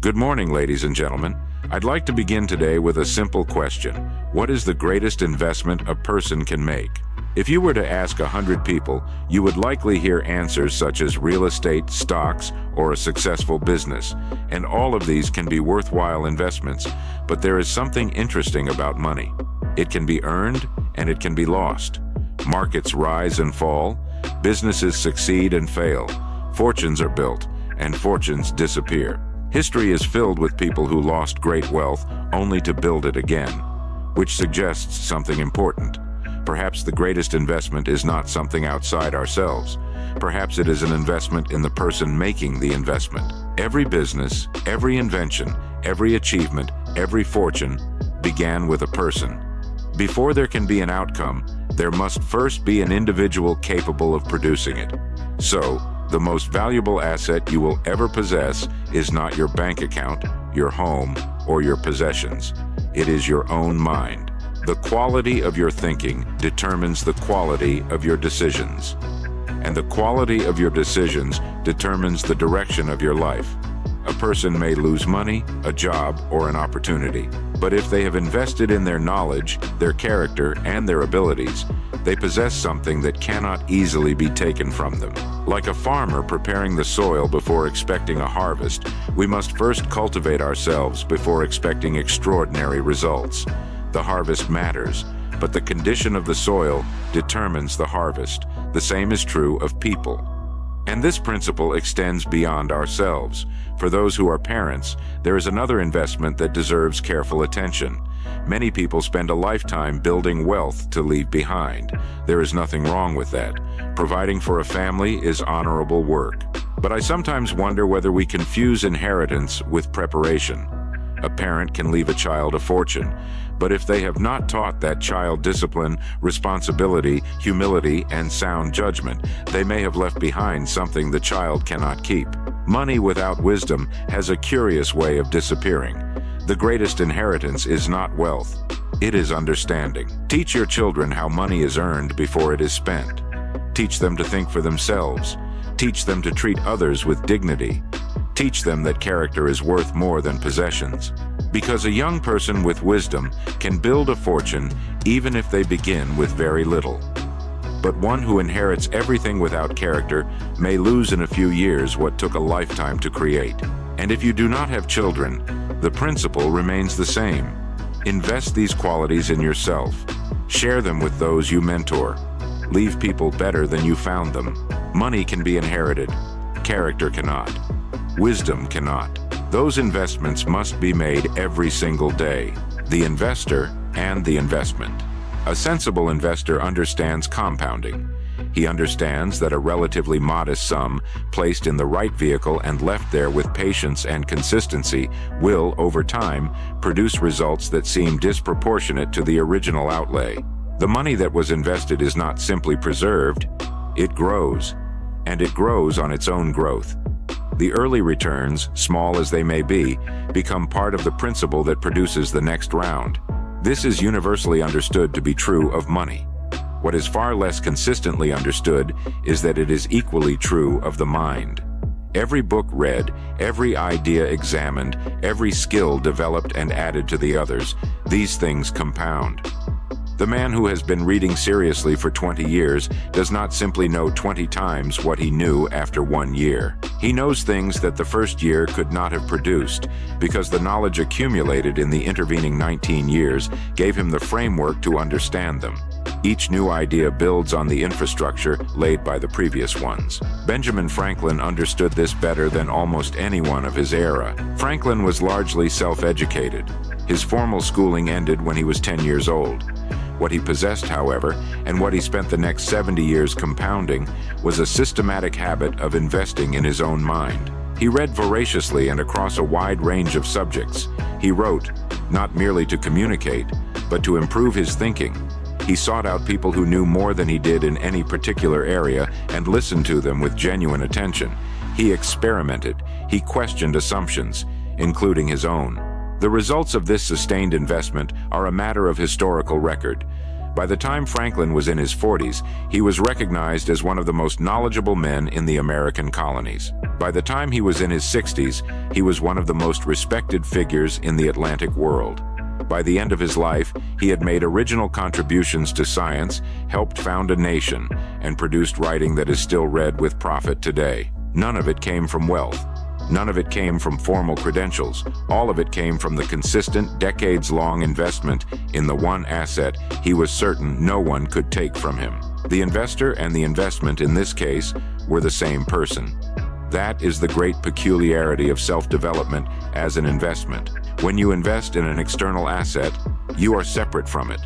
Good morning, ladies and gentlemen. I'd like to begin today with a simple question. What is the greatest investment a person can make? If you were to ask 100 people, you would likely hear answers such as real estate, stocks, or a successful business. And all of these can be worthwhile investments, but there is something interesting about money. It can be earned and it can be lost. Markets rise and fall, businesses succeed and fail, fortunes are built, and fortunes disappear. History is filled with people who lost great wealth only to build it again, which suggests something important. Perhaps the greatest investment is not something outside ourselves. Perhaps it is an investment in the person making the investment. Every business, every invention, every achievement, every fortune began with a person. Before there can be an outcome, there must first be an individual capable of producing it. So, the most valuable asset you will ever possess is not your bank account, your home, or your possessions. It is your own mind. The quality of your thinking determines the quality of your decisions. And the quality of your decisions determines the direction of your life. A person may lose money, a job, or an opportunity. But if they have invested in their knowledge, their character, and their abilities, they possess something that cannot easily be taken from them. Like a farmer preparing the soil before expecting a harvest, we must first cultivate ourselves before expecting extraordinary results. The harvest matters, but the condition of the soil determines the harvest. The same is true of people. And this principle extends beyond ourselves. For those who are parents, there is another investment that deserves careful attention. Many people spend a lifetime building wealth to leave behind. There is nothing wrong with that. Providing for a family is honorable work. But I sometimes wonder whether we confuse inheritance with preparation. A parent can leave a child a fortune, but if they have not taught that child discipline, responsibility, humility, and sound judgment, they may have left behind something the child cannot keep. Money without wisdom has a curious way of disappearing. The greatest inheritance is not wealth. It is understanding. Teach your children how money is earned before it is spent. Teach them to think for themselves. Teach them to treat others with dignity. Teach them that character is worth more than possessions. Because a young person with wisdom can build a fortune even if they begin with very little. But one who inherits everything without character may lose in a few years what took a lifetime to create. And if you do not have children, the principle remains the same. Invest these qualities in yourself. Share them with those you mentor. Leave people better than you found them. Money can be inherited. Character cannot. Wisdom cannot. Those investments must be made every single day. The investor and the investment. A sensible investor understands compounding. He understands that a relatively modest sum, placed in the right vehicle and left there with patience and consistency, will, over time, produce results that seem disproportionate to the original outlay. The money that was invested is not simply preserved, it grows. And it grows on its own growth. The early returns, small as they may be, become part of the principle that produces the next round. This is universally understood to be true of money. What is far less consistently understood is that it is equally true of the mind. Every book read, every idea examined, every skill developed and added to the others, these things compound. The man who has been reading seriously for 20 years does not simply know 20 times what he knew after 1 year. He knows things that the first year could not have produced, because the knowledge accumulated in the intervening 19 years gave him the framework to understand them. Each new idea builds on the infrastructure laid by the previous ones. Benjamin Franklin understood this better than almost anyone of his era. Franklin was largely self-educated. His formal schooling ended when he was 10 years old. What he possessed, however, and what he spent the next 70 years compounding, was a systematic habit of investing in his own mind. He read voraciously and across a wide range of subjects. He wrote, not merely to communicate, but to improve his thinking. He sought out people who knew more than he did in any particular area and listened to them with genuine attention. He experimented. He questioned assumptions, including his own. The results of this sustained investment are a matter of historical record. By the time Franklin was in his 40s, he was recognized as one of the most knowledgeable men in the American colonies. By the time he was in his 60s, he was one of the most respected figures in the Atlantic world. By the end of his life, he had made original contributions to science, helped found a nation, and produced writing that is still read with profit today. None of it came from wealth. None of it came from formal credentials. All of it came from the consistent, decades-long investment in the one asset he was certain no one could take from him. The investor and the investment in this case were the same person. That is the great peculiarity of self-development as an investment. When you invest in an external asset, you are separate from it.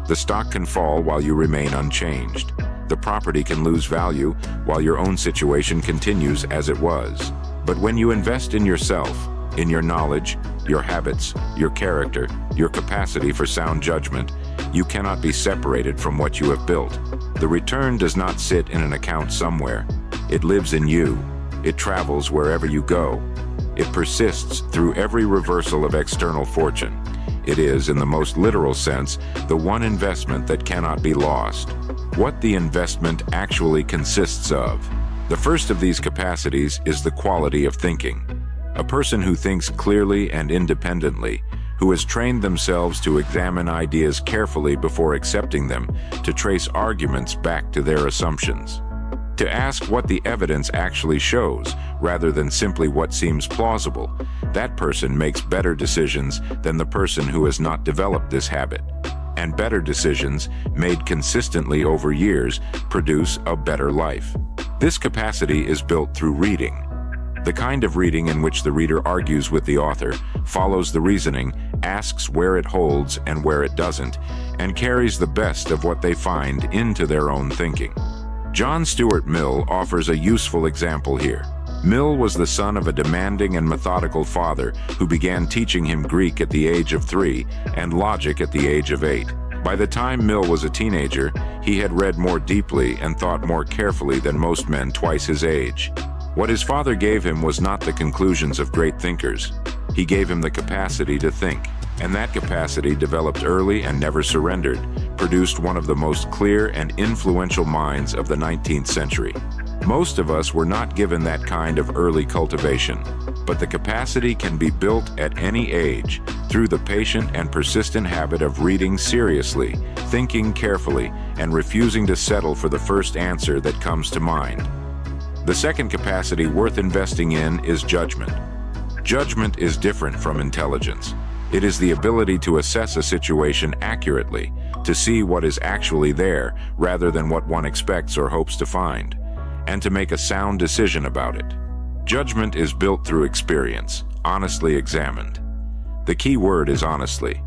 The stock can fall while you remain unchanged. The property can lose value while your own situation continues as it was. But when you invest in yourself, in your knowledge, your habits, your character, your capacity for sound judgment, you cannot be separated from what you have built. The return does not sit in an account somewhere. It lives in you. It travels wherever you go. It persists through every reversal of external fortune. It is, in the most literal sense, the one investment that cannot be lost. What the investment actually consists of. The first of these capacities is the quality of thinking. A person who thinks clearly and independently, who has trained themselves to examine ideas carefully before accepting them, to trace arguments back to their assumptions. To ask what the evidence actually shows, rather than simply what seems plausible. That person makes better decisions than the person who has not developed this habit. And better decisions, made consistently over years, produce a better life. This capacity is built through reading. The kind of reading in which the reader argues with the author, follows the reasoning, asks where it holds and where it doesn't, and carries the best of what they find into their own thinking. John Stuart Mill offers a useful example here. Mill was the son of a demanding and methodical father who began teaching him Greek at the age of 3 and logic at the age of 8. By the time Mill was a teenager, he had read more deeply and thought more carefully than most men twice his age. What his father gave him was not the conclusions of great thinkers. He gave him the capacity to think, and that capacity, developed early and never surrendered, produced one of the most clear and influential minds of the 19th century. Most of us were not given that kind of early cultivation, but the capacity can be built at any age through the patient and persistent habit of reading seriously, thinking carefully, and refusing to settle for the first answer that comes to mind. The second capacity worth investing in is judgment. Judgment is different from intelligence. It is the ability to assess a situation accurately, to see what is actually there rather than what one expects or hopes to find, and to make a sound decision about it. Judgment is built through experience, honestly examined. The key word is honestly.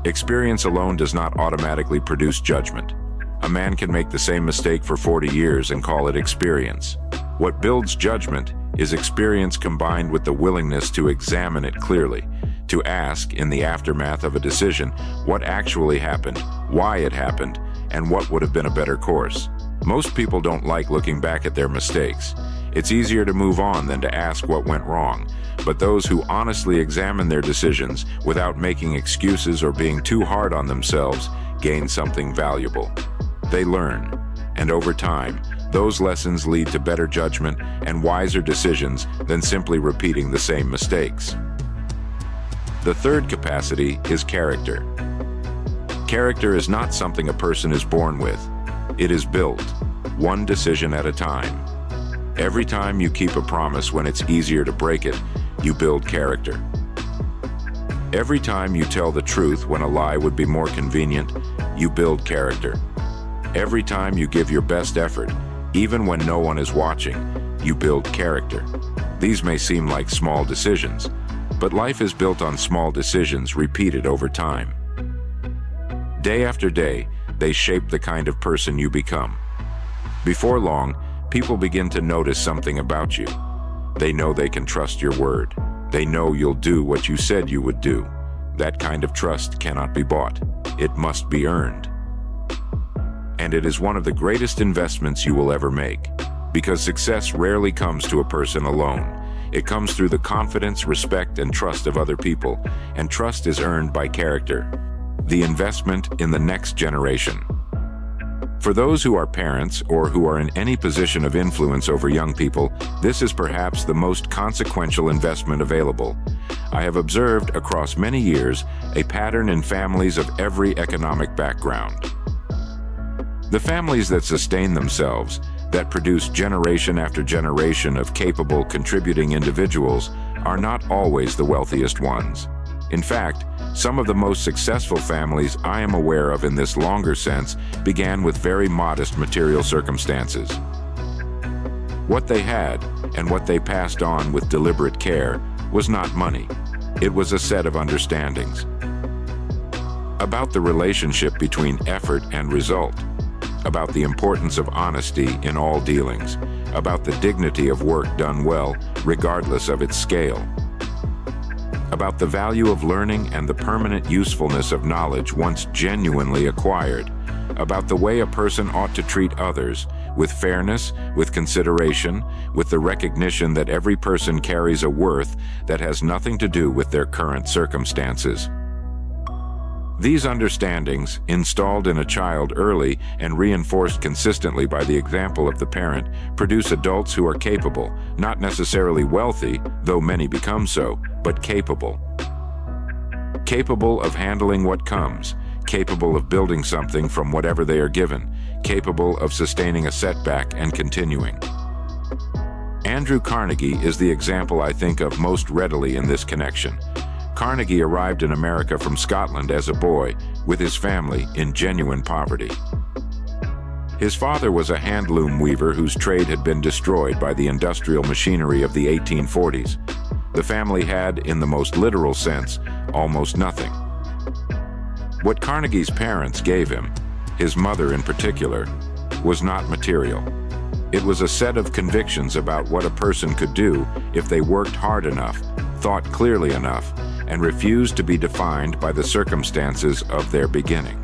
Experience alone does not automatically produce judgment. A man can make the same mistake for 40 years and call it experience. What builds judgment is experience combined with the willingness to examine it clearly, to ask, in the aftermath of a decision, what actually happened, why it happened, and what would have been a better course. Most people don't like looking back at their mistakes. It's easier to move on than to ask what went wrong. But those who honestly examine their decisions without making excuses or being too hard on themselves gain something valuable. They learn, and over time, those lessons lead to better judgment and wiser decisions than simply repeating the same mistakes. The third capacity is character. Character is not something a person is born with. It is built, one decision at a time. Every time you keep a promise when it's easier to break it, you build character. Every time you tell the truth when a lie would be more convenient, you build character. Every time you give your best effort, even when no one is watching, you build character. These may seem like small decisions, but life is built on small decisions repeated over time. Day after day, they shape the kind of person you become. Before long, people begin to notice something about you. They know they can trust your word. They know you'll do what you said you would do. That kind of trust cannot be bought. It must be earned. And it is one of the greatest investments you will ever make, because success rarely comes to a person alone. It comes through the confidence, respect, and trust of other people, and trust is earned by character. The investment in the next generation. For those who are parents or who are in any position of influence over young people, this is perhaps the most consequential investment available. I have observed across many years a pattern in families of every economic background. The families that sustain themselves, that produce generation after generation of capable, contributing individuals, are not always the wealthiest ones. In fact, some of the most successful families I am aware of in this longer sense began with very modest material circumstances. What they had, and what they passed on with deliberate care, was not money. It was a set of understandings about the relationship between effort and result, about the importance of honesty in all dealings, about the dignity of work done well, regardless of its scale, about the value of learning and the permanent usefulness of knowledge once genuinely acquired, about the way a person ought to treat others, with fairness, with consideration, with the recognition that every person carries a worth that has nothing to do with their current circumstances. These understandings, installed in a child early and reinforced consistently by the example of the parent, produce adults who are capable, not necessarily wealthy, though many become so, but capable. Capable of handling what comes, capable of building something from whatever they are given, capable of sustaining a setback and continuing. Andrew Carnegie is the example I think of most readily in this connection. Carnegie arrived in America from Scotland as a boy, with his family in genuine poverty. His father was a handloom weaver whose trade had been destroyed by the industrial machinery of the 1840s. The family had, in the most literal sense, almost nothing. What Carnegie's parents gave him, his mother in particular, was not material. It was a set of convictions about what a person could do if they worked hard enough, thought clearly enough, and refused to be defined by the circumstances of their beginning.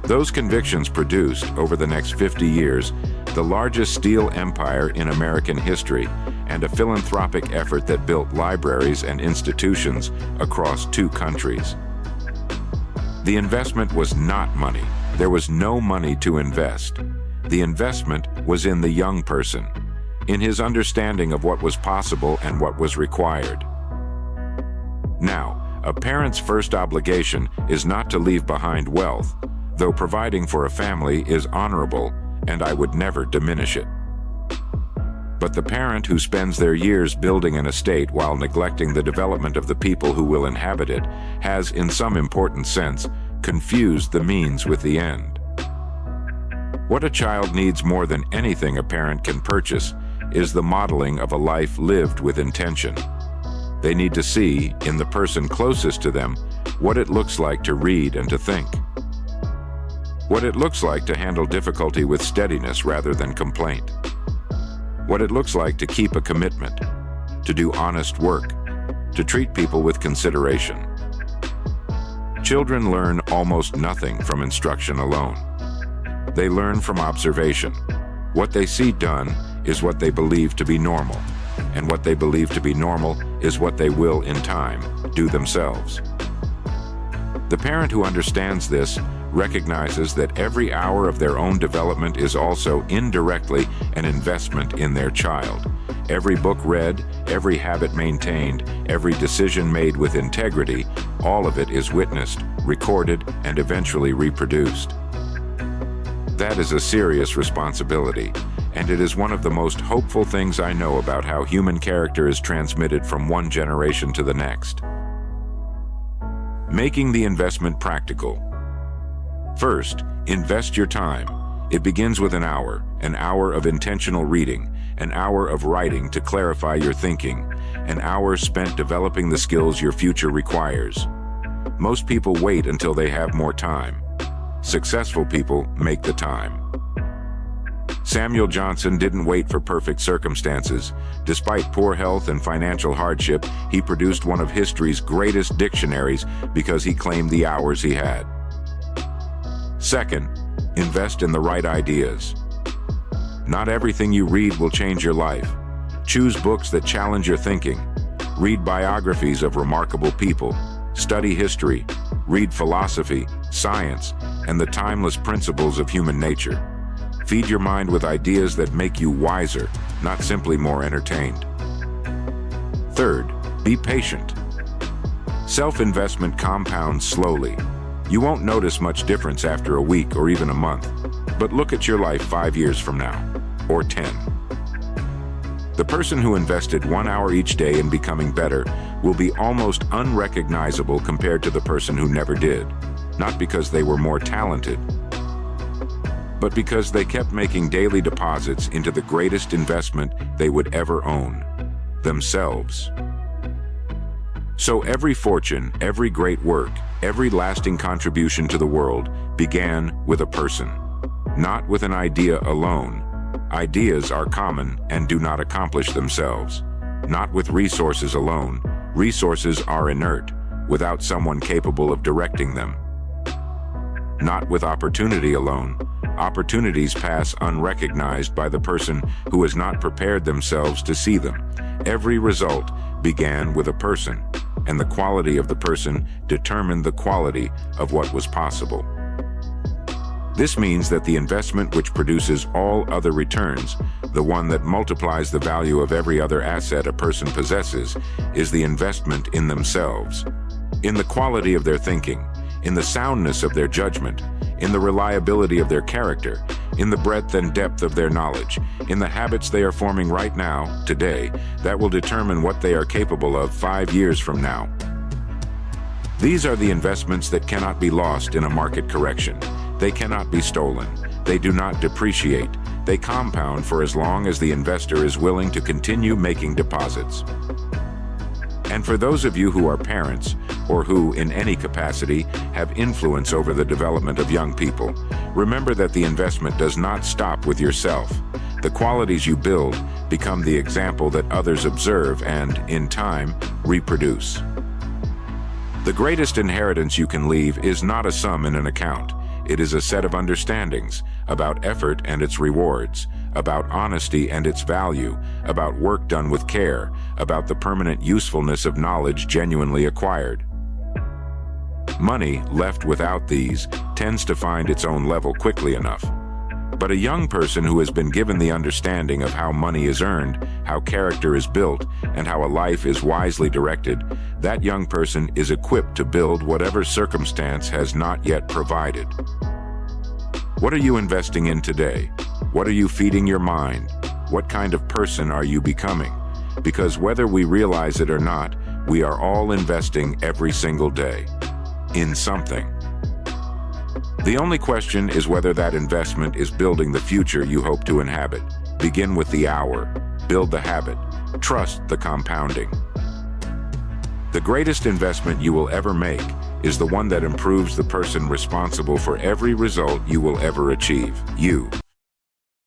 Those convictions produced, over the next 50 years, the largest steel empire in American history and a philanthropic effort that built libraries and institutions across 2 countries. The investment was not money. There was no money to invest. The investment was in the young person, in his understanding of what was possible and what was required. Now, a parent's first obligation is not to leave behind wealth, though providing for a family is honorable, and I would never diminish it. But the parent who spends their years building an estate while neglecting the development of the people who will inhabit it has, in some important sense, confused the means with the end. What a child needs more than anything a parent can purchase is the modeling of a life lived with intention. They need to see, in the person closest to them, what it looks like to read and to think. What it looks like to handle difficulty with steadiness rather than complaint. What it looks like to keep a commitment, to do honest work, to treat people with consideration. Children learn almost nothing from instruction alone. They learn from observation. What they see done is what they believe to be normal, and what they believe to be normal is what they will, in time, do themselves. The parent who understands this recognizes that every hour of their own development is also indirectly an investment in their child. Every book read, every habit maintained, every decision made with integrity, all of it is witnessed, recorded, and eventually reproduced. That is a serious responsibility, and it is one of the most hopeful things I know about how human character is transmitted from one generation to the next. Making the investment practical. First, invest your time. It begins with an hour of intentional reading, an hour of writing to clarify your thinking, an hour spent developing the skills your future requires. Most people wait until they have more time. Successful people make the time. Samuel Johnson didn't wait for perfect circumstances. Despite poor health and financial hardship, he produced one of history's greatest dictionaries because he claimed the hours he had. Second, invest in the right ideas. Not everything you read will change your life. Choose books that challenge your thinking. Read biographies of remarkable people. Study history, read philosophy, science, and the timeless principles of human nature. Feed your mind with ideas that make you wiser, not simply more entertained. Third, be patient. Self-investment compounds slowly. You won't notice much difference after a week or even a month, but look at your life 5 years from now, or 10. The person who invested 1 hour each day in becoming better will be almost unrecognizable compared to the person who never did, not because they were more talented, but because they kept making daily deposits into the greatest investment they would ever own, themselves. So every fortune, every great work, every lasting contribution to the world began with a person, not with an idea alone. Ideas are common and do not accomplish themselves. Not with resources alone. Resources are inert, without someone capable of directing them. Not with opportunity alone. Opportunities pass unrecognized by the person who has not prepared themselves to see them. Every result began with a person, and the quality of the person determined the quality of what was possible. This means that the investment which produces all other returns, the one that multiplies the value of every other asset a person possesses, is the investment in themselves, in the quality of their thinking, in the soundness of their judgment, in the reliability of their character, in the breadth and depth of their knowledge, in the habits they are forming right now, today, that will determine what they are capable of 5 years from now. These are the investments that cannot be lost in a market correction. They cannot be stolen. They do not depreciate. They compound for as long as the investor is willing to continue making deposits. And for those of you who are parents, or who, in any capacity, have influence over the development of young people, remember that the investment does not stop with yourself. The qualities you build become the example that others observe and, in time, reproduce. The greatest inheritance you can leave is not a sum in an account. It is a set of understandings about effort and its rewards, about honesty and its value, about work done with care, about the permanent usefulness of knowledge genuinely acquired. Money, left without these, tends to find its own level quickly enough. But a young person who has been given the understanding of how money is earned, how character is built, and how a life is wisely directed, that young person is equipped to build whatever circumstance has not yet provided. What are you investing in today? What are you feeding your mind? What kind of person are you becoming? Because whether we realize it or not, we are all investing every single day in something. The only question is whether that investment is building the future you hope to inhabit. Begin with the hour. Build the habit. Trust the compounding. The greatest investment you will ever make is the one that improves the person responsible for every result you will ever achieve, you.